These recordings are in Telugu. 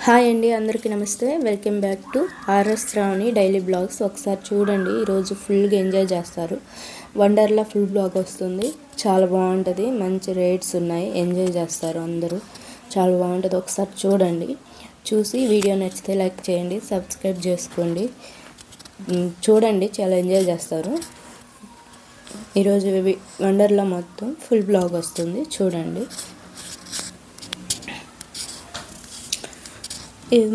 హాయ్ అండి, అందరికీ నమస్తే. Welcome back to RS Sravani daily blogs. ఒకసారి చూడండి, ఈరోజు ఫుల్గా ఎంజాయ్ చేస్తారు. వండర్లా ఫుల్ బ్లాగ్ వస్తుంది, చాలా బాగుంటుంది. మంచి రేట్స్ ఉన్నాయి, ఎంజాయ్ చేస్తారు అందరూ. చాలా బాగుంటుంది, ఒకసారి చూడండి. చూసి వీడియో నచ్చితే లైక్ చేయండి, సబ్స్క్రైబ్ చేసుకోండి. చూడండి, చాలా ఎంజాయ్ చేస్తారు. ఈరోజు వండర్లా మొత్తం ఫుల్ బ్లాగ్ వస్తుంది, చూడండి.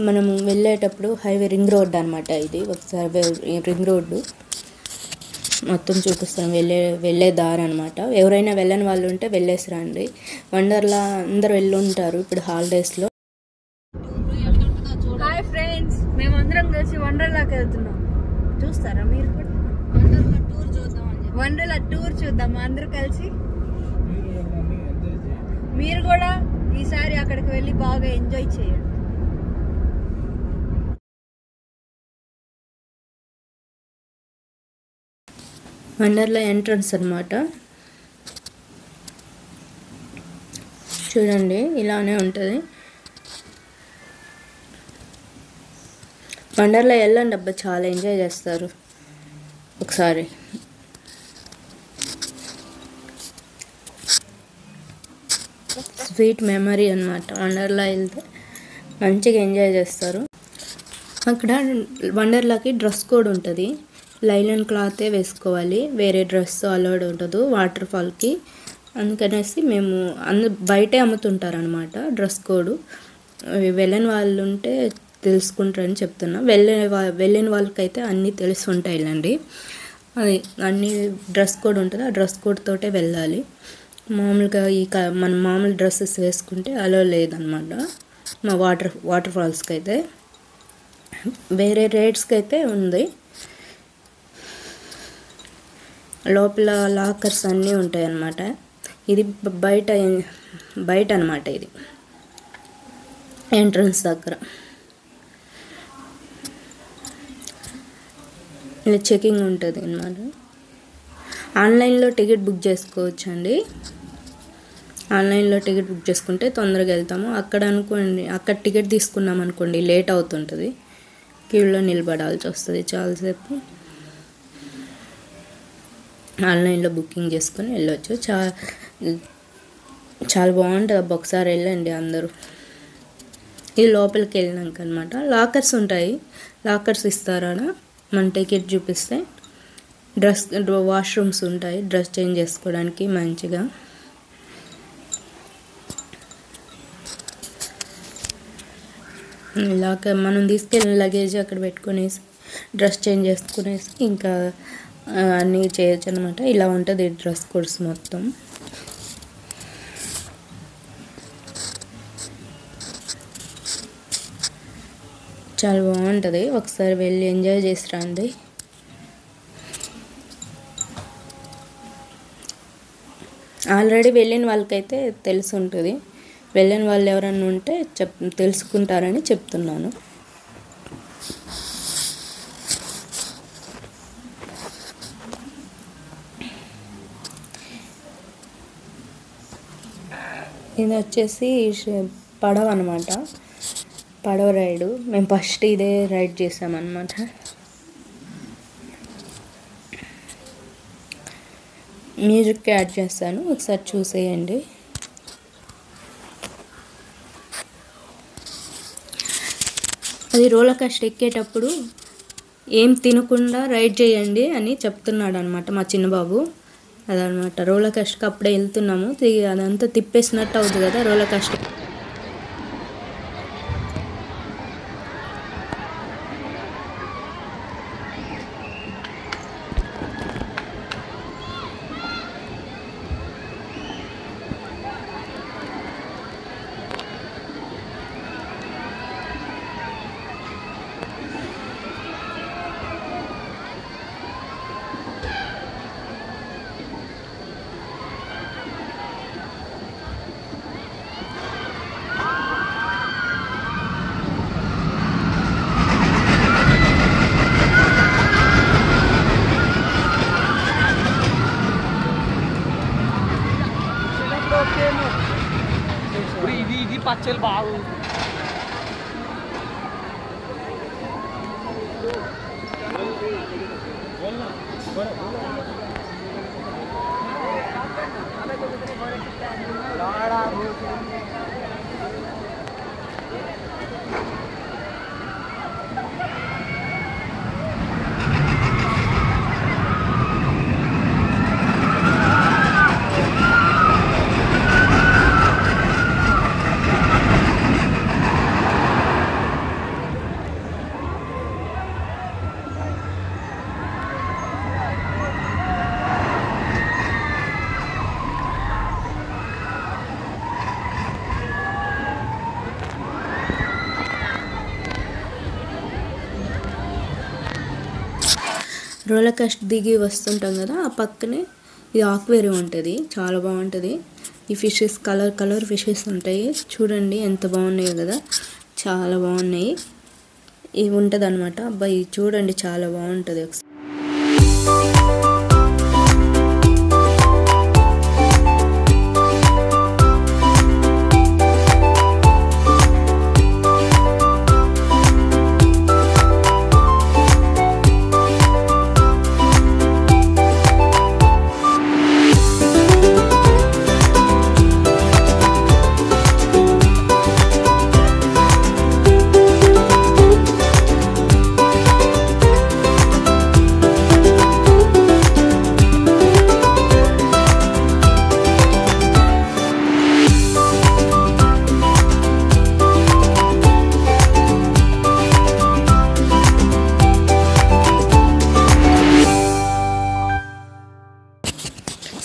మనము వెళ్ళేటప్పుడు హైవే రింగ్ రోడ్ అనమాట. ఇది ఒకసారి రింగ్ రోడ్డు మొత్తం చూపిస్తాం, వెళ్ళే దారి అనమాట. ఎవరైనా వెళ్ళని వాళ్ళు ఉంటే వెళ్ళేసి రండి. వండర్లా అందరు వెళ్ళి ఉంటారు ఇప్పుడు హాలిడేస్లో. హాయ్ ఫ్రెండ్స్, మేమందరం కలిసి వండర్లాకి వెళ్తున్నాం. చూస్తారా మీరు కూడా? వండర్లా టూర్ చూద్దాం అందరూ కలిసి. మీరు కూడా ఈసారి అక్కడికి వెళ్ళి బాగా ఎంజాయ్ చేయండి. వండర్లా ఎంట్రన్స్ అనమాట. చూడండి, ఇలానే ఉంటుంది. వండర్లా వెళ్ళండి అబ్బా, చాలా ఎంజాయ్ చేస్తారు. ఒకసారి స్వీట్ మెమరీ అనమాట. వండర్లా వెళ్తే మంచిగా ఎంజాయ్ చేస్తారు. అక్కడ వండర్లాకి డ్రెస్ కోడ్ ఉంటుంది. లైలన్ క్లాతే వేసుకోవాలి, వేరే డ్రెస్ అలౌడ్ ఉండదు వాటర్ ఫాల్కి. అందుకనేసి మేము బయటే అమ్ముతుంటారనమాట డ్రెస్ కోడ్. వెళ్ళని వాళ్ళు ఉంటే తెలుసుకుంటారని చెప్తున్నా. వెళ్ళిన వాళ్ళకైతే అన్నీ తెలిసి ఉంటాయిలండి. అది అన్నీ డ్రెస్ కోడ్ ఉంటుంది, ఆ డ్రెస్ కోడ్ తోటే వెళ్ళాలి. మామూలుగా మన మామూలు డ్రెస్సెస్ వేసుకుంటే అలో లేదనమాట మా వాటర్ ఫాల్స్కి అయితే. వేరే రేట్స్కి అయితే ఉంది. లోపల లాకర్స్ అన్నీ ఉంటాయి అన్నమాట. ఇది బయట అనమాట. ఇది ఎంట్రన్స్ దగ్గర ఇలా చెకింగ్ ఉంటుంది అన్నమాట. ఆన్లైన్లో టికెట్ బుక్ చేసుకోవచ్చు అండి. ఆన్లైన్లో టికెట్ బుక్ చేసుకుంటే తొందరగా వెళ్తాము. అక్కడ టికెట్ తీసుకున్నాం అనుకోండి, లేట్ అవుతుంటుంది, క్యూలో నిలబడాల్సి వస్తుంది చాలాసేపు. ఆన్లైన్లో బుకింగ్ చేసుకొని వెళ్ళొచ్చు. చాలా బాగుంటుంది అబ్బా, ఒకసారి వెళ్ళండి అందరూ. ఇది లోపలికి వెళ్ళినాక అనమాట. లాకర్స్ ఉంటాయి, లాకర్స్ ఇస్తారా మన టికెట్ చూపిస్తే. వాష్రూమ్స్ ఉంటాయి, డ్రెస్ చేంజ్ చేసుకోవడానికి మంచిగా. ఇలాగ మనం తీసుకెళ్ళిన లగేజ్ అక్కడ పెట్టుకునేసి డ్రెస్ చేంజ్ చేసుకునేసి ఇంకా అన్నీ చేయొచ్చు అనమాట. ఇలా ఉంటుంది డ్రెస్ కోడ్స్ మొత్తం. చాలా బాగుంటుంది, ఒకసారి వెళ్ళి ఎంజాయ్ చేసి రండి. ఆల్రెడీ వెళ్ళిన వాళ్ళకైతే తెలిసి ఉంటుంది. వెళ్ళిన వాళ్ళు ఎవరన్నా ఉంటే తెలుసుకుంటారని చెప్తున్నాను. ఇది వచ్చేసి పడవ అనమాట, పడవ రైడు. మేము ఫస్ట్ ఇదే రైడ్ చేసామన్నమాట. మ్యూజిక్ యాడ్ చేస్తాను, ఒకసారి చూసేయండి. అది రోలర్ కోస్టర్ ఎక్కేటప్పుడు ఏం తినకుండా రైడ్ చేయండి అని చెప్తున్నాడు అనమాట మా చిన్నబాబు. అదనమాట రోలర్ కోస్టర్కి అప్పుడే వెళ్తున్నాము, అదంతా తిప్పేసినట్టు అవుతుంది కదా రోలర్ కోస్టర్. ఇది పచ్చలు బాగు రోలర్ కోస్టర్ దిగి వస్తుంటాం కదా, ఆ పక్కనే ఇది ఆక్వేరియం ఉంటుంది, చాలా బాగుంటుంది. ఈ ఫిషెస్ కలర్ ఫిషెస్ ఉంటాయి, చూడండి ఎంత బాగున్నాయో కదా, చాలా బాగున్నాయి. ఇవి ఉంటుంది అనమాట. అబ్బాయి చూడండి చాలా బాగుంటుంది. ఒకసారి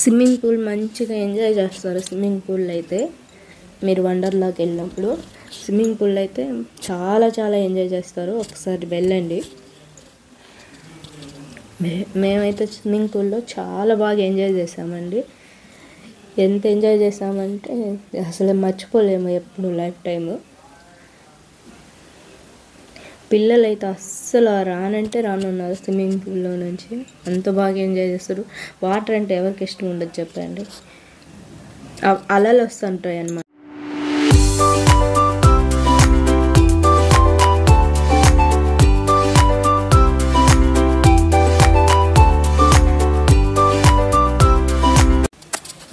స్విమ్మింగ్ పూల్ మంచిగా ఎంజాయ్ చేస్తారు. స్విమ్మింగ్ పూల్ అయితే మీరు వండర్లాకి వెళ్ళినప్పుడు స్విమ్మింగ్ పూల్ అయితే చాలా ఎంజాయ్ చేస్తారు. ఒకసారి వెళ్ళండి. మేమైతే స్విమ్మింగ్ పూల్లో చాలా బాగా ఎంజాయ్ చేసామండి. ఎంత ఎంజాయ్ చేసామంటే అసలు మర్చిపోలేము ఎప్పుడు లైఫ్ టైము. పిల్లలు అయితే అస్సలు రానంటే రానున్నారు స్విమ్మింగ్ పూల్లో నుంచి. అంత బాగా ఎంజాయ్ చేస్తారు. వాటర్ అంటే ఎవరికి ఇష్టం ఉండదు చెప్పండి. అలలు వస్తుంటాయి అన్నమాట.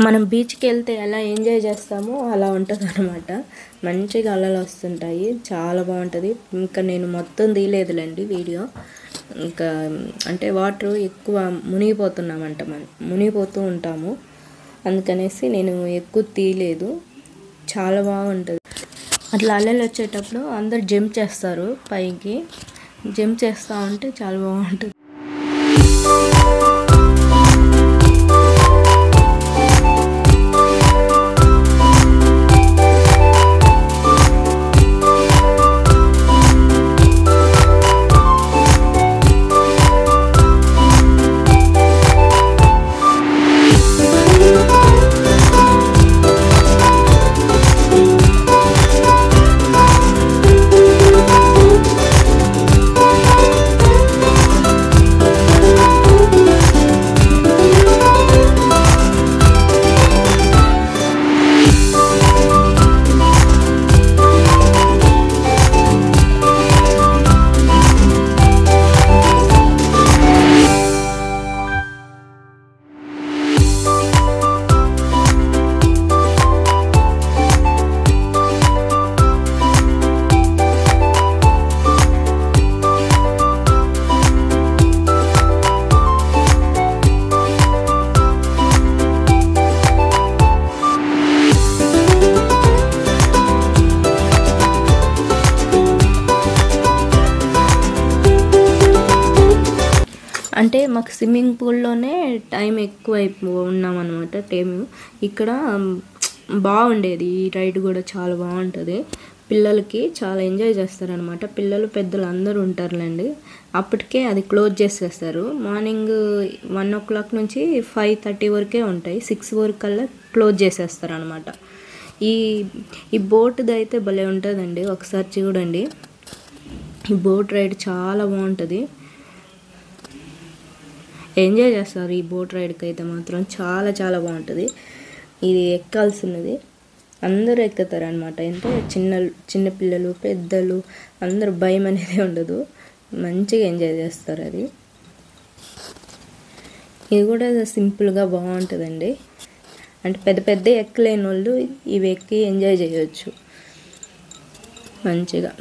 మనం బీచ్కి వెళ్తే ఎలా ఎంజాయ్ చేస్తామో అలా ఉంటుంది అనమాట. మంచిగా అలలు వస్తుంటాయి, చాలా బాగుంటుంది. ఇంకా నేను మొత్తం తీయలేదులేండి వీడియో. ఇంకా అంటే వాటర్ ఎక్కువ మునిగిపోతూ ఉంటాము, అందుకనేసి నేను ఎక్కువ తీయలేదు. చాలా బాగుంటుంది. అట్లా అలలు వచ్చేటప్పుడు అందరు జంప్ చేస్తారు పైకి. జంప్ చేస్తూ ఉంటే చాలా బాగుంటుంది. అంటే మాకు స్విమ్మింగ్ పూల్లోనే టైం ఎక్కువ ఉన్నామన్నమాట. టైము ఇక్కడ బాగుండేది. ఈ రైడ్ కూడా చాలా బాగుంటుంది. పిల్లలకి చాలా ఎంజాయ్ చేస్తారనమాట. పిల్లలు పెద్దలు అందరూ ఉంటారులేండి. అప్పటికే అది క్లోజ్ చేసేస్తారు. మార్నింగ్ 1 o'clock నుంచి 5:30 వరకే ఉంటాయి. 6 వరకు కల్లా క్లోజ్ చేసేస్తారు అనమాట. ఈ బోట్ది అయితే భలే ఉంటుందండి, ఒకసారి చూడండి. ఈ బోట్ రైడ్ చాలా బాగుంటుంది. ఎంజాయ్ చేస్తారు ఈ బోట్ రైడ్కి అయితే మాత్రం. చాలా బాగుంటుంది. ఇది ఎక్కాల్సినది, అందరూ ఎక్కుతారు అనమాట. అంటే చిన్న పిల్లలు పెద్దలు అందరూ భయం అనేది ఉండదు. మంచిగా ఎంజాయ్ చేస్తారు అది. ఇది కూడా సింపుల్గా బాగుంటుందండి. అంటే పెద్ద పెద్ద ఎక్కలేని వాళ్ళు ఇవి ఎక్కి ఎంజాయ్ చేయొచ్చు మంచిగా.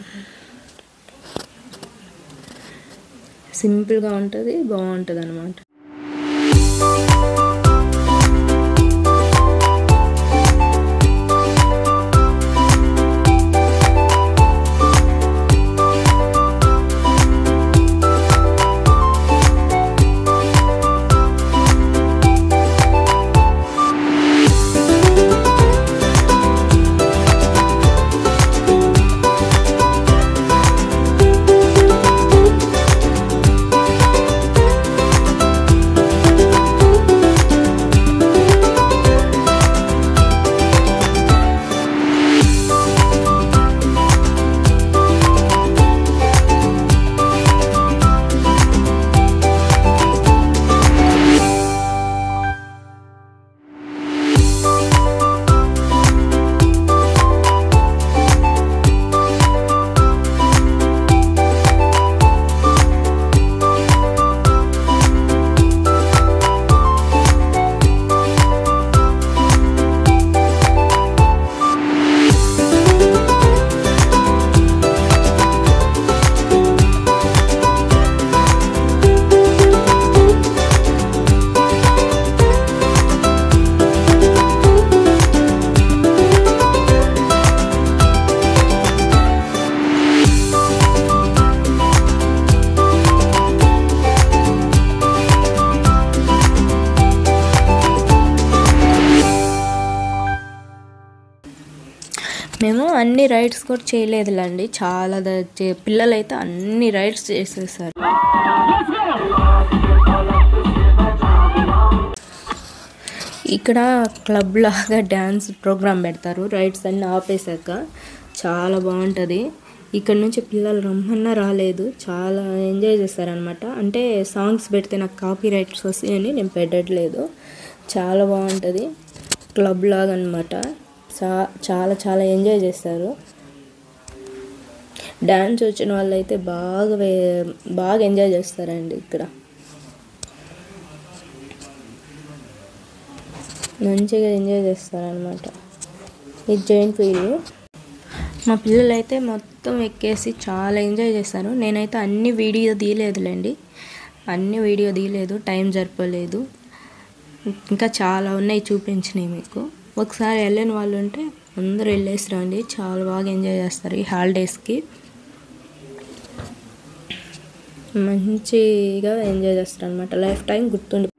సింపుల్గా ఉంటుంది, బాగుంటుంది అన్నమాట. మేము అన్ని రైడ్స్ కూడా చేయలేదులేండి. చాలా పిల్లలైతే అన్ని రైడ్స్ చేసేసారు. ఇక్కడ క్లబ్ లాగా డ్యాన్స్ ప్రోగ్రామ్ పెడతారు రైడ్స్ అన్నీ ఆపేశాక. చాలా బాగుంటుంది. ఇక్కడ నుంచి పిల్లలు రమ్మన్నా రాలేదు, చాలా ఎంజాయ్ చేస్తారనమాట. అంటే సాంగ్స్ పెడితే నాకు కాపీ రైట్స్ వస్తాయని నేను పెట్టట్లేదు. చాలా బాగుంటుంది, క్లబ్ లాగా అనమాట. చాలా చాలా ఎంజాయ్ చేస్తారు. డ్యాన్స్ వచ్చిన వాళ్ళు అయితే బాగా ఎంజాయ్ చేస్తారండి. ఇక్కడ మంచిగా ఎంజాయ్ చేస్తారనమాట. ఇది జైంట్ వీల్. మా పిల్లలు అయితే మొత్తం ఎక్కేసి చాలా ఎంజాయ్ చేస్తారు. నేనైతే అన్ని వీడియో తీయలేదులేండి, టైం సరిపోలేదు. ఇంకా చాలా ఉన్నాయి చూపించినాయి మీకు. ఒకసారి వెళ్ళిన వాళ్ళు ఉంటే అందరూ వెళ్ళేసి రండి, చాలా బాగా ఎంజాయ్ చేస్తారు ఈ హాలిడేస్కి. మంచిగా ఎంజాయ్ చేస్తారు అనమాట. లైఫ్ టైం గుర్తుండి.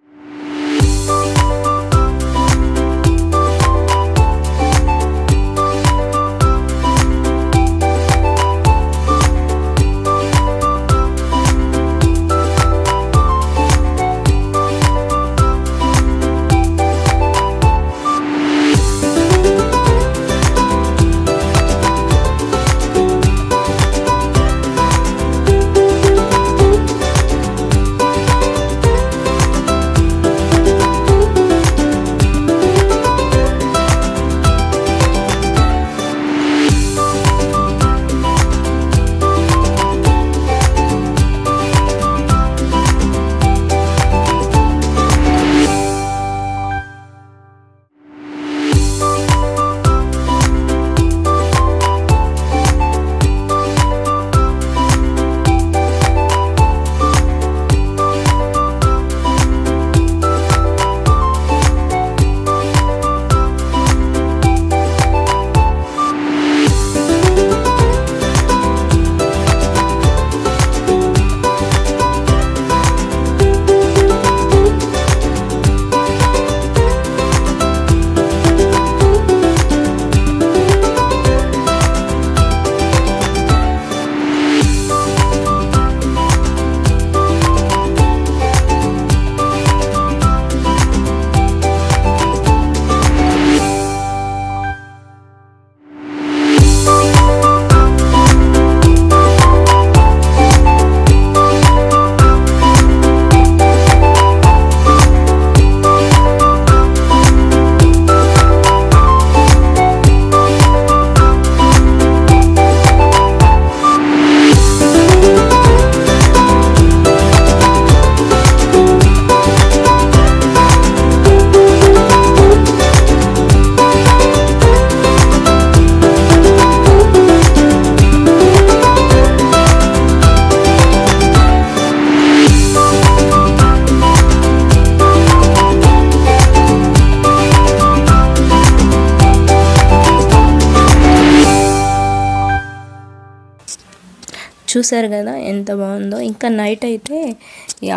చూసారు కదా ఎంత బాగుందో. ఇంకా నైట్ అయితే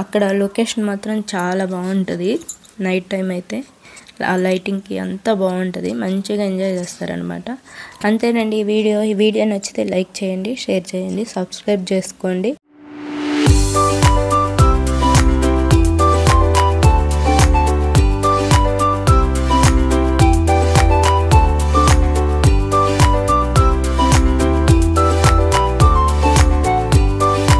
అక్కడ లొకేషన్ మాత్రం చాలా బాగుంటుంది. నైట్ టైం అయితే ఆ లైటింగ్కి అంతా బాగుంటుంది, మంచిగా ఎంజాయ్ చేస్తారనమాట. అంతేనండి ఈ వీడియో నచ్చితే లైక్ చేయండి, షేర్ చేయండి, సబ్స్క్రైబ్ చేసుకోండి.